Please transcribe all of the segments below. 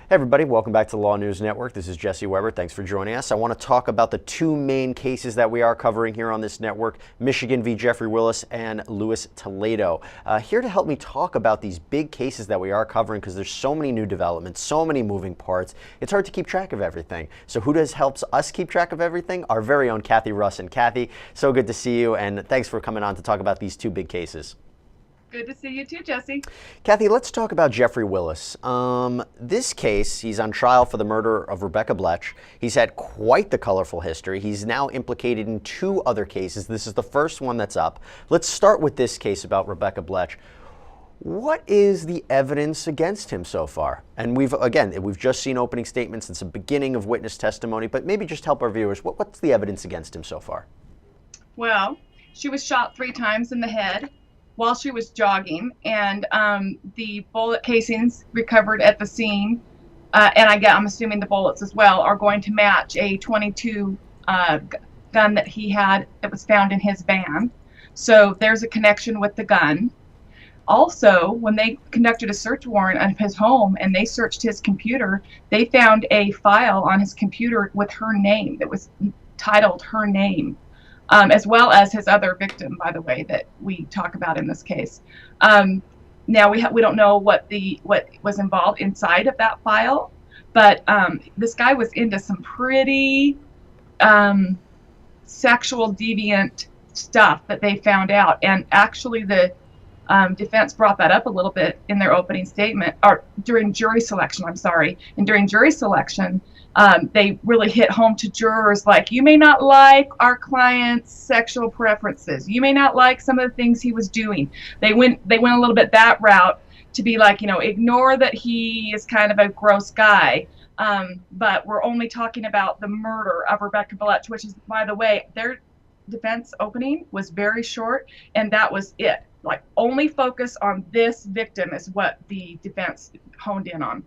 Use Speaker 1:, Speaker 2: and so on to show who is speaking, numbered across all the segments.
Speaker 1: Hey everybody, welcome back to the Law News Network. This is Jesse Weber. Thanks for joining us. I want to talk about the two main cases that we are covering here on this network, Michigan v. Jeffrey Willis and Lewis Toledo. Here to help me talk about these big cases that we are covering, because there's so many new developments, so many moving parts, it's hard to keep track of everything. So who helps us keep track of everything? Our very own Cathy Russon. Cathy, so good to see you, and thanks for coming on to talk about these two big cases.
Speaker 2: Good to see you too, Jesse.
Speaker 1: Cathy, let's talk about Jeffrey Willis. This case, he's on trial for the murder of Rebecca Blech. He's had quite the colorful history. He's now implicated in two other cases. This is the first one that's up. Let's start with this case about Rebecca Blech. What is the evidence against him so far? And we've just seen opening statements. It's the beginning of witness testimony, but maybe just help our viewers. What's the evidence against him so far?
Speaker 2: Well, she was shot 3 times in the head while she was jogging, and the bullet casings recovered at the scene, and I'm assuming the bullets as well, are going to match a .22 gun that he had that was found in his van. So there's a connection with the gun. Also, when they conducted a search warrant of his home and they searched his computer, they found a file on his computer with her name that was titled her name. As well as his other victim, by the way, that we talk about in this case. Now we don't know what was involved inside of that file, but this guy was into some pretty sexual deviant stuff that they found out, and actually the defense brought that up a little bit in their opening statement, or during jury selection. And during jury selection, they really hit home to jurors like, you may not like our client's sexual preferences. You may not like some of the things he was doing. They went a little bit that route to be like, ignore that he is kind of a gross guy. But we're only talking about the murder of Rebecca Blech, which is, by the way, their defense opening was very short, and that was it. Like, only focus on this victim is what the defense honed in on.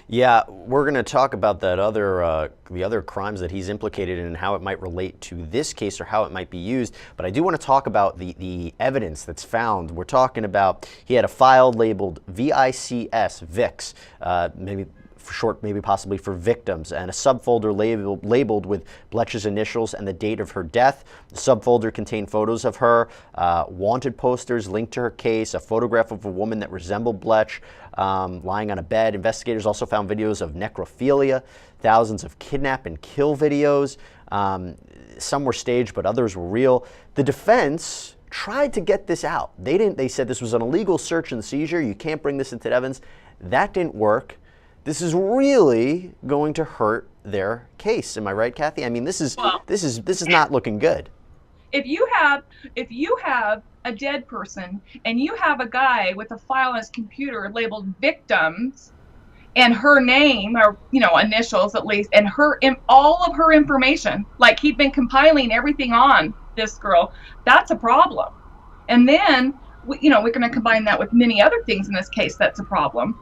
Speaker 1: Yeah, we're going to talk about that the other crimes that he's implicated in and how it might relate to this case or how it might be used. But I do want to talk about the evidence that's found. We're talking about he had a file labeled VICS, VIX, maybe for short, maybe possibly for victims, and a subfolder labeled with Blech's initials and the date of her death. The subfolder contained photos of her, wanted posters linked to her case, a photograph of a woman that resembled Blech lying on a bed. Investigators also found videos of necrophilia, thousands of kidnap and kill videos. Some were staged, but others were real. The defense tried to get this out. They said this was an illegal search and seizure. You can't bring this into evidence. That didn't work. This is really going to hurt their case. Am I right, Cathy? I mean, this is not looking good.
Speaker 2: If you have a dead person and you have a guy with a file on his computer labeled victims and her name, or initials at least, and all of her information, like he'd been compiling everything on this girl, that's a problem. And then we're going to combine that with many other things in this case. That's a problem.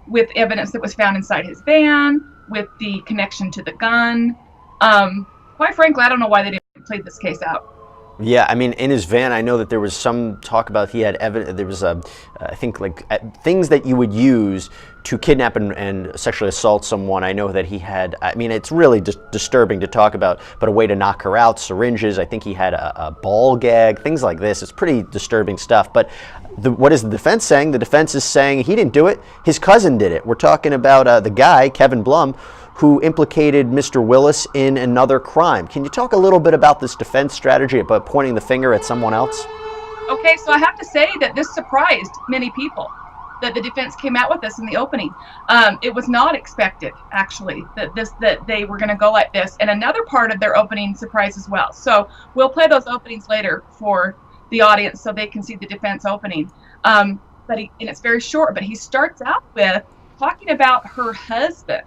Speaker 2: With evidence that was found inside his van, with the connection to the gun. Quite frankly, I don't know why they didn't play this case out.
Speaker 1: Yeah, I mean, in his van, I know that there was some talk about he had evidence. There was I think, things that you would use to kidnap and sexually assault someone. I know that he had. I mean, it's really disturbing to talk about, but a way to knock her out, syringes. I think he had a ball gag, things like this. It's pretty disturbing stuff. But what is the defense saying? The defense is saying he didn't do it. His cousin did it. We're talking about the guy, Kevin Blum, who implicated Mr. Willis in another crime. Can you talk a little bit about this defense strategy about pointing the finger at someone else?
Speaker 2: Okay, so I have to say that this surprised many people, that the defense came out with this in the opening. It was not expected, actually, that they were going to go like this. And another part of their opening surprised as well. So we'll play those openings later for the audience so they can see the defense opening. And it's very short, but he starts out with talking about her husband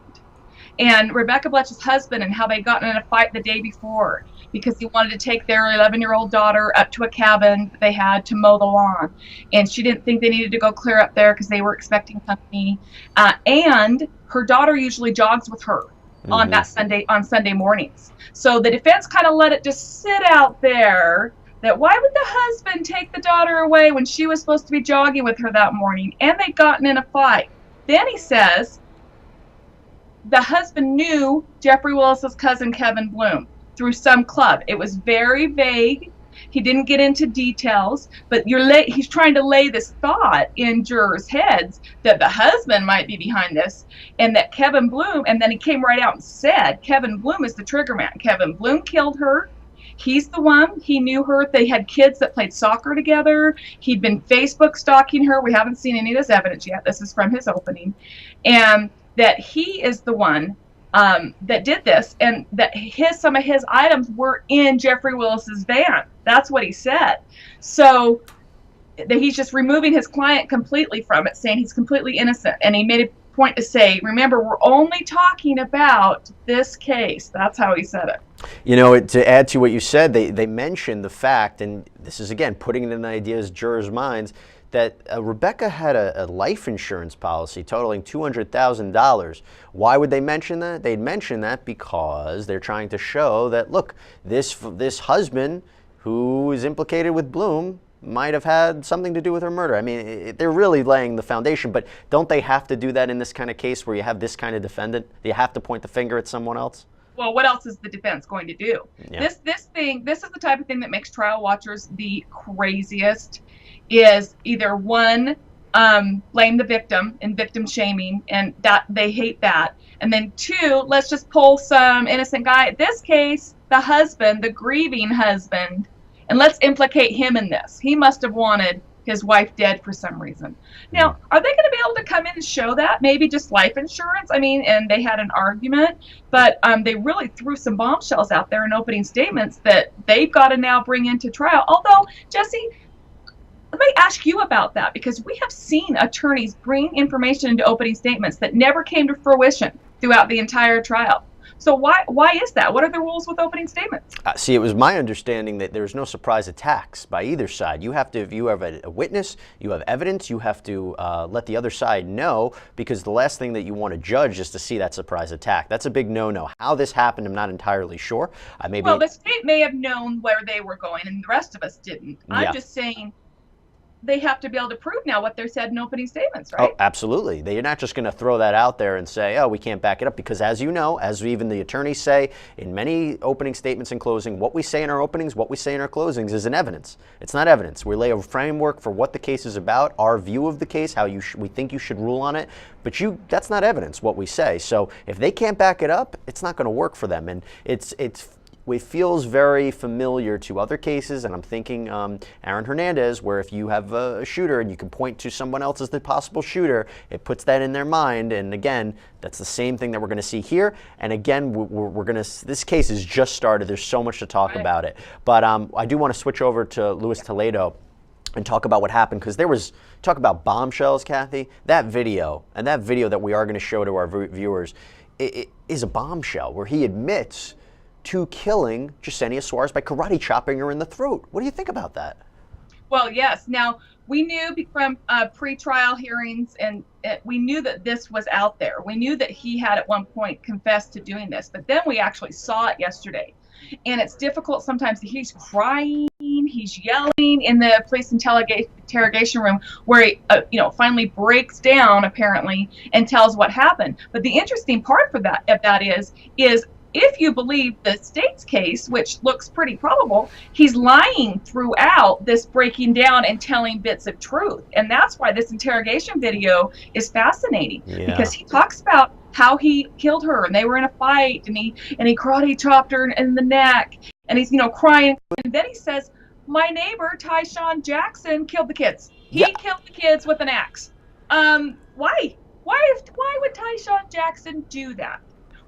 Speaker 2: and Rebecca Blech's husband, and how they got in a fight the day before because he wanted to take their 11-year-old daughter up to a cabin that they had to mow the lawn, and she didn't think they needed to go clear up there because they were expecting company. And her daughter usually jogs with her on Sunday mornings. So the defense kind of let it just sit out there that why would the husband take the daughter away when she was supposed to be jogging with her that morning, and they'd gotten in a fight. Then he says, the husband knew Jeffrey Willis's cousin Kevin Bloom through some club. It was very vague. He didn't get into details, but he's trying to lay this thought in jurors' heads that the husband might be behind this, and that Kevin Bloom, and then he came right out and said, Kevin Bloom is the trigger man. Kevin Bloom killed her. He's the one. He knew her. They had kids that played soccer together. He'd been Facebook stalking her. We haven't seen any of this evidence yet. This is from his opening. And that he is the one that did this, and that some of his items were in Jeffrey Willis's van. That's what he said. So that he's just removing his client completely from it, saying he's completely innocent. And he made a point to say, remember, we're only talking about this case. That's how he said it.
Speaker 1: You know, to add to what you said, they mentioned the fact, and this is again putting it in the ideas jurors' minds, that Rebecca had a life insurance policy totaling $200,000. Why would they mention that? They'd mention that because they're trying to show that, look, this husband who is implicated with Bloom might have had something to do with her murder. I mean, they're really laying the foundation, but don't they have to do that in this kind of case where you have this kind of defendant? Do you have to point the finger at someone else?
Speaker 2: Well, what else is the defense going to do?
Speaker 1: Yeah.
Speaker 2: This is the type of thing that makes trial watchers the craziest. Is either one, blame the victim and victim shaming, and that they hate that, and then two, let's just pull some innocent guy, in this case the husband, the grieving husband, and let's implicate him in this. He must have wanted his wife dead for some reason. Now, are they going to be able to come in and show that? Maybe just life insurance? I mean, and they had an argument, but they really threw some bombshells out there in opening statements that they've got to now bring into trial. Although, Jesse, let me ask you about that, because we have seen attorneys bring information into opening statements that never came to fruition throughout the entire trial. So why is that? What are the rules with opening statements?
Speaker 1: See, it was my understanding that there's no surprise attacks by either side. You have to, if you have a witness, you have evidence, you have to let the other side know, because the last thing that you want to judge is to see that surprise attack. That's a big no-no. How this happened, I'm not entirely sure.
Speaker 2: Well, the state may have known where they were going, and the rest of us didn't. I'm just saying, they have to be able to prove now what they said in opening statements, right?
Speaker 1: Oh, absolutely. They're not just going to throw that out there and say, oh, we can't back it up, because as you know, as even the attorneys say in many opening statements and closing, what we say in our openings, what we say in our closings isn't evidence. It's not evidence. We lay a framework for what the case is about, our view of the case, how we think you should rule on it, but that's not evidence, what we say. So if they can't back it up, it's not going to work for them. And it feels very familiar to other cases, and I'm thinking Aaron Hernandez, where if you have a shooter and you can point to someone else as the possible shooter, it puts that in their mind. And again, that's the same thing that we're going to see here. And again, we're going to. This case has just started. There's so much to talk about it. But I do want to switch over to Louis Toledo and talk about what happened, because there was talk about bombshells, Cathy. That video that we are going to show to our viewers it is a bombshell where he admits to killing Yesenia Suarez by karate chopping her in the throat. What do you think about that?
Speaker 2: Well, yes. Now, we knew from pre-trial hearings, and we knew that this was out there. We knew that he had at one point confessed to doing this, but then we actually saw it yesterday. And it's difficult sometimes. He's crying, he's yelling in the police interrogation room, where he finally breaks down, apparently, and tells what happened. But the interesting part of that is if you believe the state's case, which looks pretty probable, he's lying throughout this breaking down and telling bits of truth. And that's why this interrogation video is fascinating, because he talks about how he killed her, and they were in a fight, and he karate chopped her in the neck, and he's crying. And then he says, my neighbor, Tyshawn Jackson, killed the kids. He killed the kids with an axe. Why would Tyshawn Jackson do that?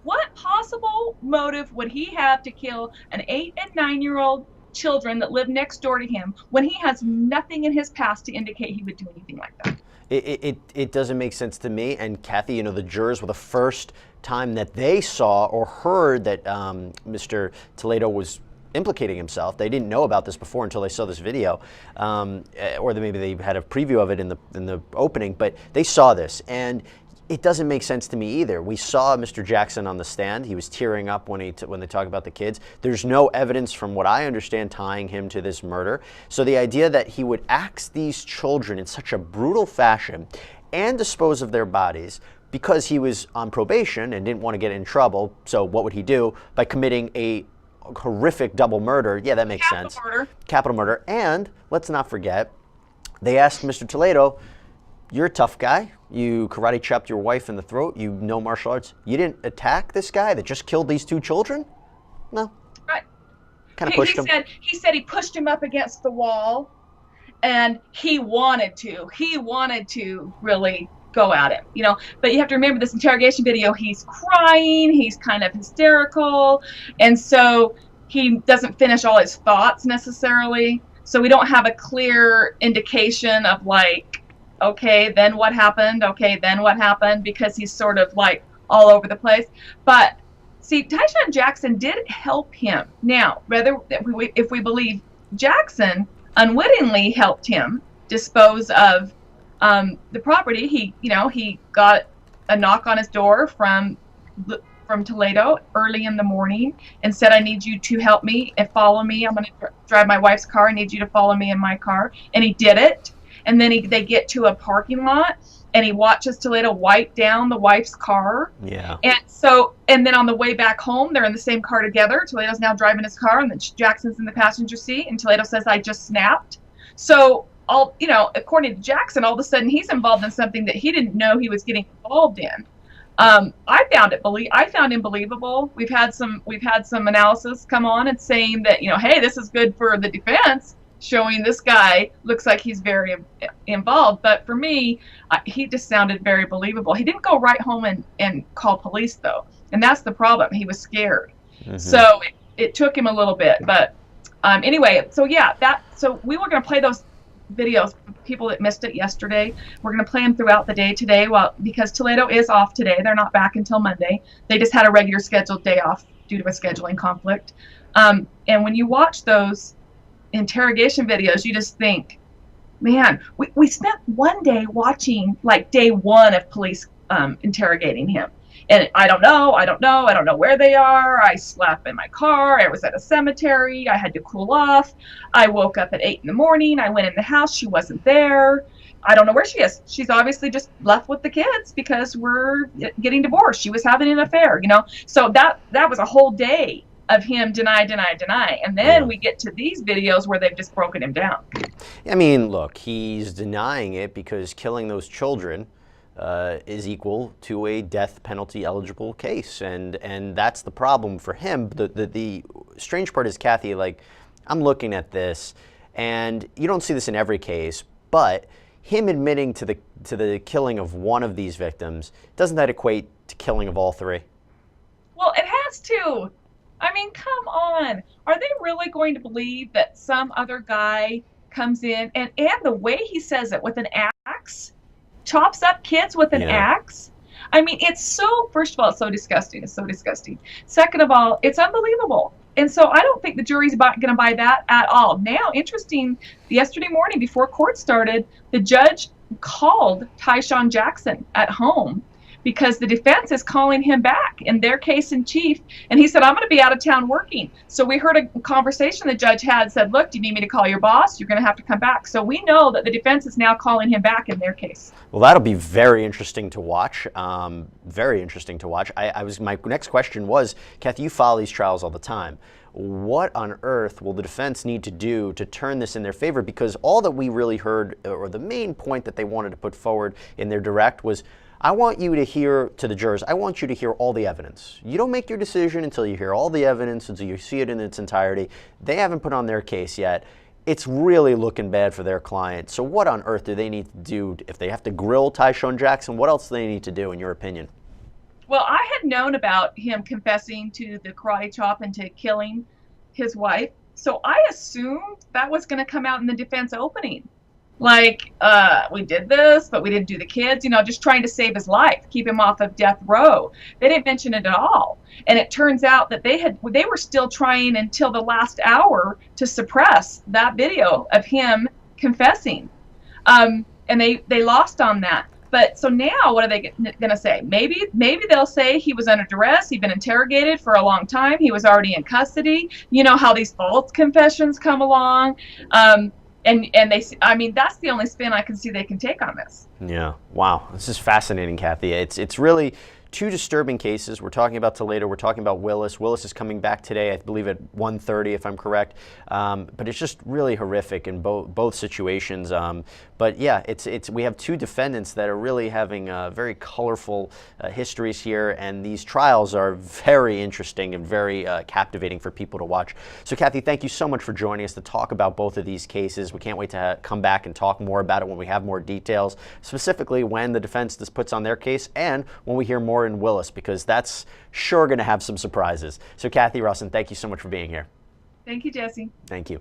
Speaker 2: What possible motive would he have to kill an 8- and 9-year-old children that live next door to him when he has nothing in his past to indicate he would do anything like that?
Speaker 1: It doesn't make sense to me. And Cathy, the jurors were the first time that they saw or heard that Mr. Toledo was implicating himself. They didn't know about this before until they saw this video, or maybe they had a preview of it in the opening, but they saw this, and it doesn't make sense to me either. We saw Mr. Jackson on the stand. He was tearing up when they talk about the kids. There's no evidence, from what I understand, tying him to this murder. So the idea that he would axe these children in such a brutal fashion and dispose of their bodies, because he was on probation and didn't want to get in trouble, so what would he do? By committing a horrific double murder. Yeah, that makes sense. Capital murder. And let's not forget, they asked Mr. Toledo, you're a tough guy. You karate chopped your wife in the throat. You know martial arts. You didn't attack this guy that just killed these 2 children? No.
Speaker 2: Right.
Speaker 1: Kind of pushed him.
Speaker 2: He said he pushed him up against the wall, and he wanted to. He wanted to really go at him, you know. But you have to remember, this interrogation video, he's crying, he's kind of hysterical, and so he doesn't finish all his thoughts necessarily. So we don't have a clear indication of like, okay, then what happened? Okay, then what happened? Because he's sort of like all over the place. But see, Tyshawn Jackson did help him. Now, if we believe Jackson unwittingly helped him dispose of the property, he got a knock on his door from Toledo early in the morning and said, I need you to help me and follow me. I'm going to drive my wife's car. I need you to follow me in my car. And he did it. And then they get to a parking lot, and he watches Toledo wipe down the wife's car.
Speaker 1: Yeah.
Speaker 2: And then on the way back home, they're in the same car together. Toledo's now driving his car, and then Jackson's in the passenger seat, and Toledo says, I just snapped. So according to Jackson, all of a sudden he's involved in something that he didn't know he was getting involved in. I found him believable. We've had some analysis come on and saying that, hey, this is good for the defense, showing this guy looks like he's very involved. But for me, he just sounded very believable. He didn't go right home and call police, though, and that's the problem. He was scared. Mm-hmm. So it took him a little bit. But anyway, so we were going to play those videos for people that missed it yesterday. We're going to play them throughout the day today, because Toledo is off today. They're not back until Monday. They just had a regular scheduled day off due to a scheduling conflict. And when you watch those interrogation videos, you just think, man, we spent one day watching like day 1 of police interrogating him. And I don't know where they are. I slept in my car. I was at a cemetery. I had to cool off. I woke up at 8 in the morning. I went in the house. She wasn't there. I don't know where she is. She's obviously just left with the kids because we're getting divorced. She was having an affair, So that was a whole day of him deny. And then we get to these videos where they've just broken him down.
Speaker 1: I mean, look, he's denying it because killing those children is equal to a death penalty eligible case, and that's the problem for him. The strange part is, Cathy, like, I'm looking at this, and you don't see this in every case, but him admitting to the killing of one of these victims, doesn't that equate to killing of all 3?
Speaker 2: Well, it has to. I mean, come on. Are they really going to believe that some other guy comes in and the way he says it, with an axe, chops up kids with an axe? I mean, first of all, it's so disgusting. It's so disgusting. Second of all, it's unbelievable. And so I don't think the jury's going to buy that at all. Now, interesting, yesterday morning before court started, the judge called Tyshawn Jackson at home because the defense is calling him back in their case in chief. And he said, I'm going to be out of town working. So we heard a conversation the judge had, said, look, do you need me to call your boss? You're going to have to come back. So we know that the defense is now calling him back in their case.
Speaker 1: Well, that'll be very interesting to watch. Very interesting to watch. My next question was, Cathy, you follow these trials all the time. What on earth will the defense need to do to turn this in their favor? Because all that we really heard, or the main point that they wanted to put forward in their direct was, I want you to hear, to the jurors, I want you to hear all the evidence. You don't make your decision until you hear all the evidence, until you see it in its entirety. They haven't put on their case yet. It's really looking bad for their client. So what on earth do they need to do? If they have to grill Tyshawn Jackson, what else do they need to do, in your opinion?
Speaker 2: Well, I had known about him confessing to the karate chop and to killing his wife. So I assumed that was going to come out in the defense opening. Like, we did this, but we didn't do the kids, just trying to save his life, keep him off of death row. They didn't mention it at all. And it turns out that they were still trying until the last hour to suppress that video of him confessing. And they lost on that. But so now what are they going to say? Maybe they'll say he was under duress. He'd been interrogated for a long time. He was already in custody. You know how these false confessions come along. And they, I mean, that's the only spin I can see they can take on this.
Speaker 1: Yeah. Wow. This is fascinating, Cathy. It's really two disturbing cases. We're talking about Toledo. We're talking about Willis. Willis is coming back today, I believe, at 1:30, if I'm correct. But it's just really horrific in both situations. But yeah, we have two defendants that are really having very colorful histories here, and these trials are very interesting and very captivating for people to watch. So, Cathy, thank you so much for joining us to talk about both of these cases. We can't wait to come back and talk more about it when we have more details, specifically when the defense puts on their case and when we hear more in Willis, because that's sure going to have some surprises. So, Cathy Russon, thank you so much for being here.
Speaker 2: Thank you, Jesse.
Speaker 1: Thank you.